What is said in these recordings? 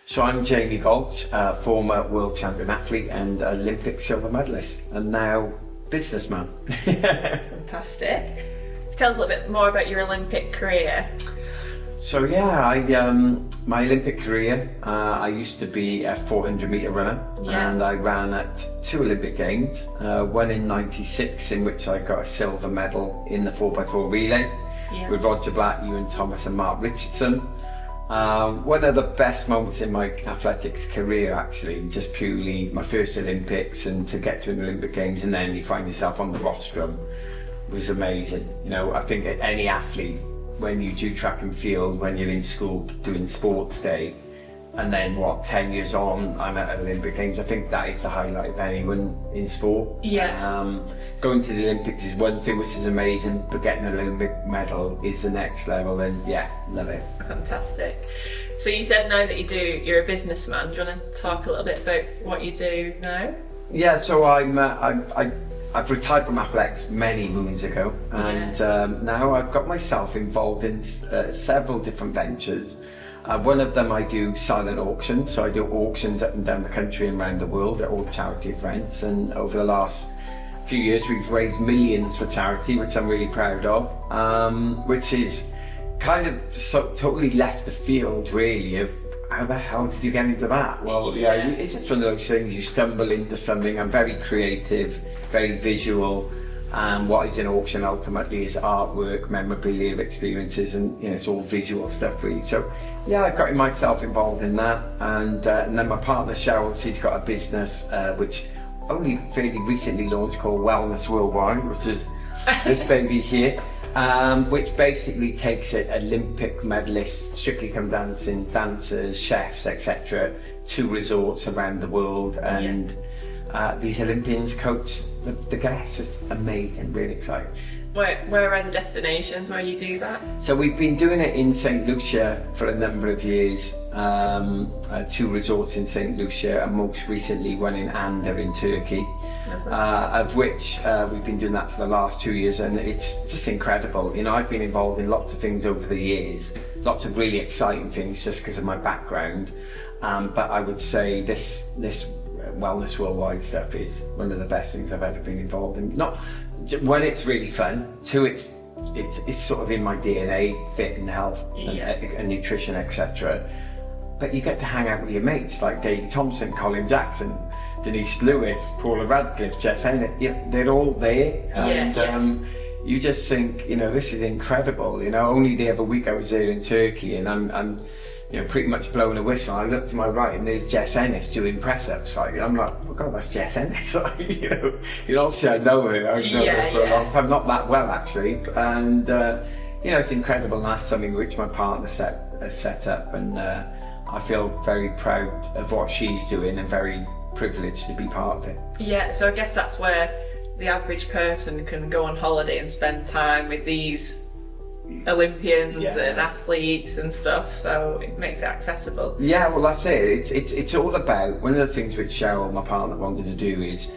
So I'm Jamie Baulch, former world champion athlete and Olympic silver medalist, and now businessman. Fantastic. Tell us a little bit more about your Olympic career. So yeah, my Olympic career, I used to be a 400 metre runner, and I ran at 2 Olympic Games, one in '96 in which I got a silver medal in the 4x4 relay with Roger Black, Ewan Thomas and Mark Richardson. One of the best moments in my athletics career, actually, just purely my first Olympics, and to get to an Olympic Games and then you find yourself on the rostrum was amazing. You know, I think any athlete, when you do track and field, when you're in school doing sports day, and then 10 years on, I'm at Olympic Games, I think that is the highlight of anyone in sport. Going to the Olympics is one thing, which is amazing, but getting an Olympic medal is the next level, and yeah, love it. Fantastic. So you said now that you're a businessman. Do you want to talk a little bit about what you do now? Yeah, so I've retired from athletics many moons ago, and now I've got myself involved in several different ventures. One of them I do silent auctions, so I do auctions up and down the country and around the world at all charity events, and over the last few years we've raised millions for charity, which I'm really proud of, which is kind of totally left the field really of how the hell did you get into that? Well, it's just one of those things, you stumble into something. I'm very creative, very visual, and what is an auction ultimately is artwork, memorabilia, experiences, and it's all visual stuff really. So yeah, I've got myself involved in that, and then my partner Cheryl, she's got a business which only fairly recently launched called Wellness Worldwide, which is this baby here. Which basically takes it Olympic medalists, Strictly Come Dancing, dancers, chefs, etc. to resorts around the world, and these Olympians coach the guests. It's amazing, really exciting. Where are the destinations where you do that? So we've been doing it in St Lucia for a number of years, 2 resorts in St Lucia, and most recently one in Anda in Turkey, of which we've been doing that for the last 2 years, and it's just incredible. You know, I've been involved in lots of things over the years, lots of really exciting things just because of my background, but I would say this Wellness Worldwide stuff is one of the best things I've ever been involved in. Not one, it's really fun. 2, it's sort of in my DNA, fit and health and nutrition, etc. But you get to hang out with your mates like Davey Thompson, Colin Jackson, Denise Lewis, Paula Radcliffe, Jess Ennis. They're all there, and you just think, this is incredible. Only the other week I was there in Turkey, and I'm pretty much blowing a whistle. I look to my right and there's Jess Ennis doing press-ups. I'm like, oh God, that's Jess Ennis. Obviously I know her. I've known her for a long time, not that well actually. And it's incredible, and that's something which my partner set up, and I feel very proud of what she's doing and very privileged to be part of it. Yeah, so I guess that's where the average person can go on holiday and spend time with these Olympians and athletes and stuff, so it makes it accessible. Yeah, well that's it. It's all about, one of the things which Cheryl, my partner, wanted to do is,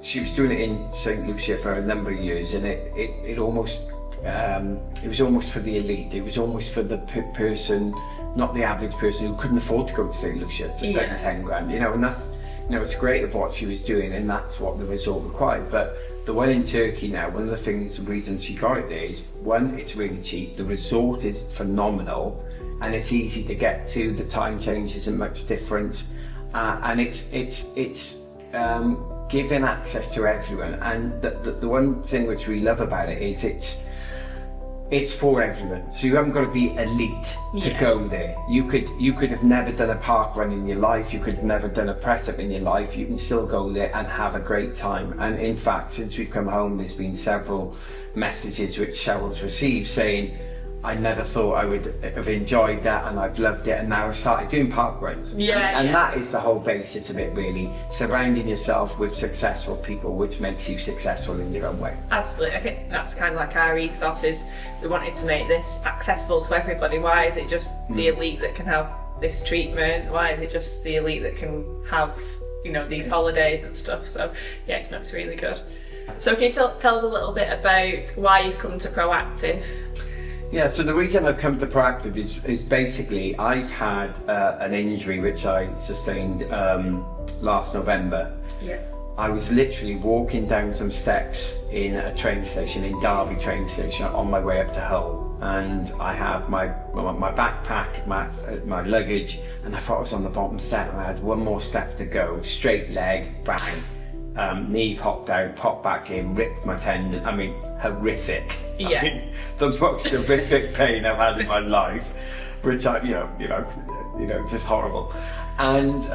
she was doing it in St Lucia for a number of years, and it almost it was almost for the elite. It was almost for the person, not the average person who couldn't afford to go to St Lucia to spend 10 grand, and that's, it's great of what she was doing, and that's what the resort required. But the one in Turkey now, one of the reasons she got it there is, one, it's really cheap, the resort is phenomenal, and it's easy to get to, the time change isn't much different, and it's giving access to everyone. And the one thing which we love about it is it's for everyone, so you haven't got to be elite to go there. You could have never done a park run in your life, you could have never done a press up in your life, you can still go there and have a great time. And in fact, since we've come home, there's been several messages which Cheryl's received saying, I never thought I would have enjoyed that, and I've loved it, and now I've started doing park runs. And that is the whole basis of it really, surrounding yourself with successful people, which makes you successful in your own way. Absolutely, I think that's kind of like our ethos, is we wanted to make this accessible to everybody. Why is it just the elite that can have this treatment? Why is it just the elite that can have, these holidays and stuff? So yeah, it's really good. So can you tell us a little bit about why you've come to Proactive? Yeah, so the reason I've come to Proactive is basically I've had an injury which I sustained last November. Yeah. I was literally walking down some steps in a train station, in Derby train station, on my way up to Hull, and I have my backpack, my luggage, and I thought I was on the bottom step, and I had one more step to go, straight leg, bang, knee popped out, popped back in, ripped my tendon. I mean, horrific. Yeah. I mean, the most horrific pain I've had in my life, which I, just horrible. And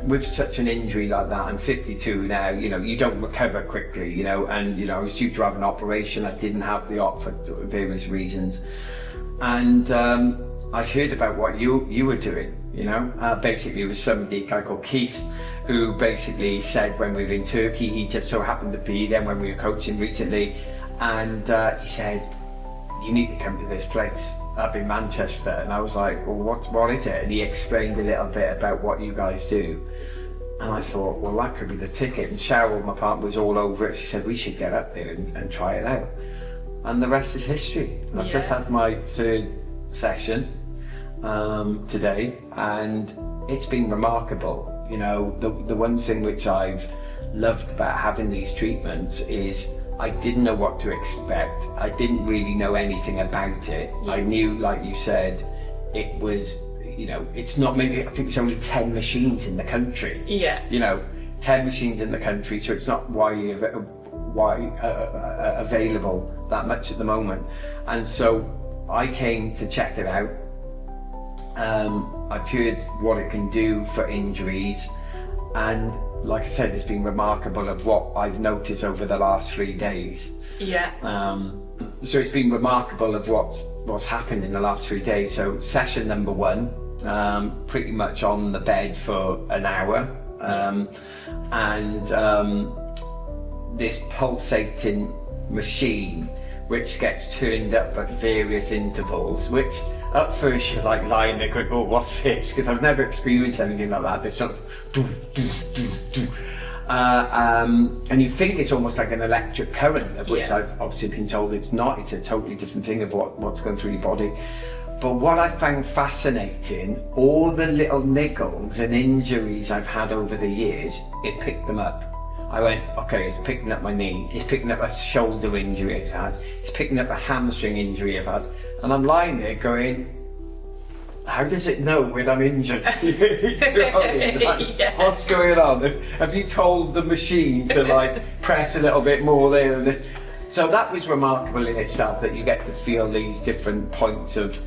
with such an injury like that, I'm 52 now, you don't recover quickly, and I was due to have an operation. I didn't have the op for various reasons. And I heard about what you were doing, basically it was somebody, a guy called Keith, who basically said when we were in Turkey, he just so happened to be there when we were coaching recently, and he said, you need to come to this place up in Manchester. And I was like, well, what is it? And he explained a little bit about what you guys do. And I thought, well, that could be the ticket. And Cheryl, my partner, was all over it. She said, we should get up there and try it out. And the rest is history. I've just had my third session today, and it's been remarkable. The one thing which I've loved about having these treatments is I didn't know what to expect. I didn't really know anything about it. Yeah. I knew, like you said, it was, it's not many, I think it's only 10 machines in the country. Yeah. 10 machines in the country, so it's not widely available that much at the moment. And so I came to check it out. I've heard what it can do for injuries, and like I said, it's been remarkable of what I've noticed over the last 3 days. Yeah. So it's been remarkable of what's happened in the last 3 days. So session number 1, pretty much on the bed for an hour, and this pulsating machine which gets turned up at various intervals, which at first you're like lying there going, oh, what's this? Because I've never experienced anything like that. There's sort of and you think it's almost like an electric current, of which I've obviously been told it's not. It's a totally different thing of what's going through your body. But what I found fascinating, all the little niggles and injuries I've had over the years, it picked them up. I went, okay, it's picking up my knee, it's picking up a shoulder injury I've had, it's picking up a hamstring injury I've had, and I'm lying there going, how does it know when I'm injured? What's going on? Have you told the machine to press a little bit more there and this? So that was remarkable in itself, that you get to feel these different points of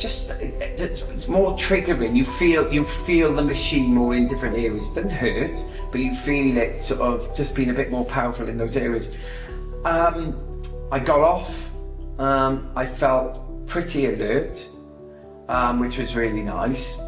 it's more triggering. You feel the machine more in different areas. It doesn't hurt, but you feel it sort of just being a bit more powerful in those areas. I got off. I felt pretty alert, which was really nice.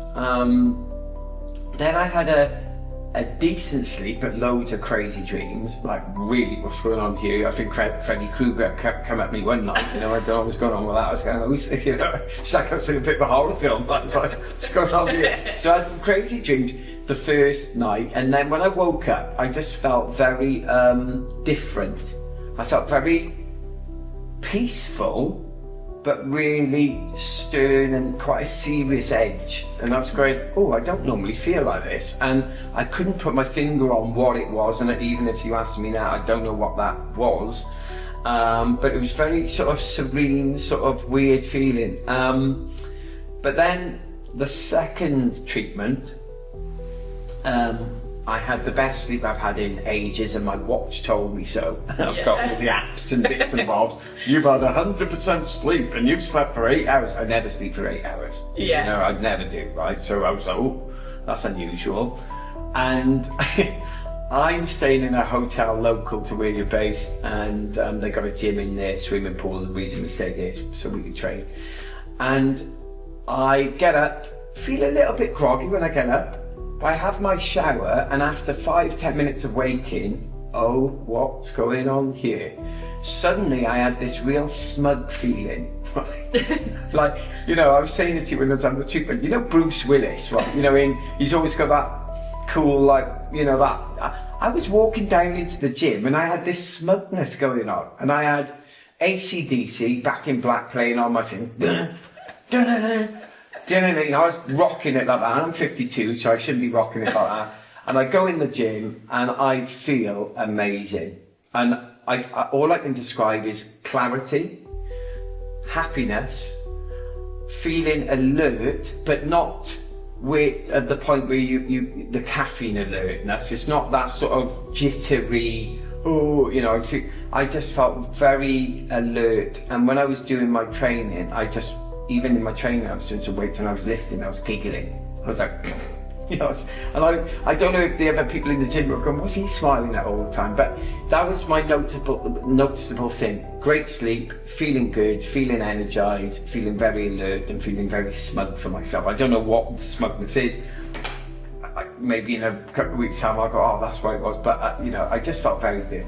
Then I had a decent sleep, but loads of crazy dreams, like really what's going on here. I think Freddy Krueger come at me one night, I don't know what's going on with that. I was going, it's like I was in a bit of a horror film. I was like, what's going on here? So I had some crazy dreams the first night, and then when I woke up, I just felt very different. I felt very peaceful, but really stern and quite a serious edge. And I was going, oh, I don't normally feel like this. And I couldn't put my finger on what it was, and even if you ask me now, I don't know what that was. But it was very sort of serene, sort of weird feeling. But then the second treatment, I had the best sleep I've had in ages, and my watch told me so. I've got all the apps and bits and bobs. You've had 100% sleep and you've slept for 8 hours. I never sleep for 8 hours. Yeah. I'd never do, right? So I was like, oh, that's unusual. And I'm staying in a hotel local to where you're based, and they got a gym in there, swimming pool. The reason we stayed there is so we could train. And I get up, feel a little bit groggy when I get up. I have my shower, and after 5-10 minutes of waking, oh, what's going on here? Suddenly I had this real smug feeling. I was saying it to you when I was on the treatment, Bruce Willis, right? He's always got that cool, I was walking down into the gym and I had this smugness going on, and I had AC/DC Back in Black playing on my thing. You know, I was rocking it like that. I'm 52, so I shouldn't be rocking it like that. And I go in the gym and I feel amazing. And all I can describe is clarity, happiness, feeling alert, but not at the point where the caffeine alertness. It's not that sort of jittery, you know, I just felt very alert. And when I was doing my training, even in my training, I was doing some weights and I was lifting, I was giggling. I was like, you know, and I don't know if the other people in the gym were going, what's he smiling at all the time? But that was my noticeable thing. Great sleep, feeling good, feeling energized, feeling very alert, and feeling very smug for myself. I don't know what the smugness is. Maybe in a couple of weeks' time I'll go, oh, that's what it was. But, you know, I just felt very good.